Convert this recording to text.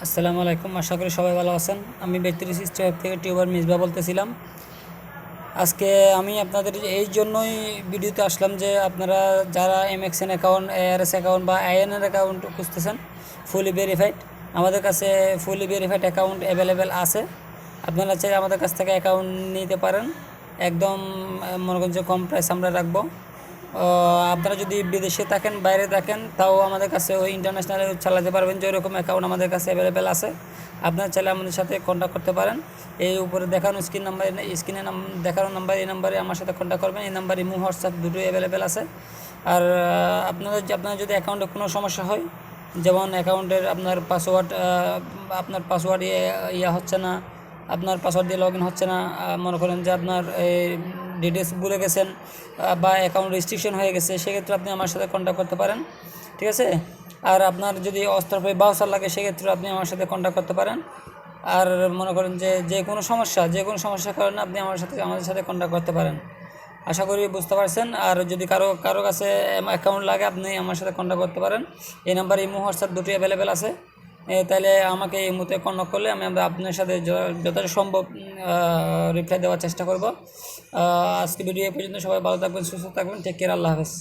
আসসালামু আলাইকুম, আশা করি সবাই ভালো আছেন। আমি ব্যক্তিরিসিস ট্যাব থেকে টিউবার মিসবা বলতেছিলাম। আজকে আমি আপনাদের এই জন্যই ভিডিওতে আসলাম যে আপনারা যারা এমএক্সএন অ্যাকাউন্ট, এআরএস অ্যাকাউন্ট বা আইএনআর অ্যাকাউন্ট খুঁজতেছেন ফুলি ভেরিফাইড, আমাদের কাছে ফুলি ভেরিফাইড অ্যাকাউন্ট অ্যাভেলেবেল আছে। আপনারা চাইলে আমাদের কাছ থেকে অ্যাকাউন্ট নিতে পারেন। একদম মনে করেন যে কম প্রাইস আমরা রাখবো। আপনারা যদি বিদেশে থাকেন, বাইরে থাকেন, তাও আমাদের কাছে ওই ইন্টারন্যাশনালে চালাতে পারবেন, যে ওরকম অ্যাকাউন্ট আমাদের কাছে অ্যাভেলেবেল আছে। আপনারা চাইলে আমাদের সাথে কন্ট্যাক্ট করতে পারেন। এই উপরে দেখানো স্ক্রিনে দেখানো নাম্বার, এই নাম্বারে আমার সাথে কন্ট্যাক্ট করবেন। এই নাম্বার ইমো, হোয়াটসঅ্যাপ দুটোই অ্যাভেলেবেল আছে। আর আপনার যদি অ্যাকাউন্টে কোনো সমস্যা হয়, যেমন অ্যাকাউন্টের আপনার পাসওয়ার্ড ইয়া হচ্ছে না, আপনার পাসওয়ার্ড দিয়ে লগ ইন হচ্ছে না, মনে করেন যে আপনার এই ডিটেলস ভুলে গেছেন বা অ্যাকাউন্ট রেস্ট্রিকশন হয়ে গেছে, সেক্ষেত্রে আপনি আমার সাথে কন্ট্যাক্ট করতে পারেন। ঠিক আছে? আর আপনার যদি অস্থায়ী বাউচার লাগে, সেক্ষেত্রে আপনি আমার সাথে কন্ট্যাক্ট করতে পারেন। আর মনে করেন যে যে কোনো সমস্যার কারণে আপনি আমাদের সাথে কন্ট্যাক্ট করতে পারেন। আশা করি বুঝতে পারছেন। আর যদি কারো কাছে অ্যাকাউন্ট লাগে, আপনি আমার সাথে কন্ট্যাক্ট করতে পারেন। এই নাম্বার ইমো, হোয়াটসঅ্যাপ দুটোই অ্যাভেলেবেল আছে। তাহলে আমাকে এই মুহূর্তে কন্ট্যাক্ট করলে আমি আপনার সাথে যতটা সম্ভব রিপ্লাই দেওয়ার চেষ্টা করব। আজকে ভিডিও পর্যন্ত। সবাই ভালো থাকবেন, সুস্থ থাকবেন। Take care. আল্লাহ হাফেজ।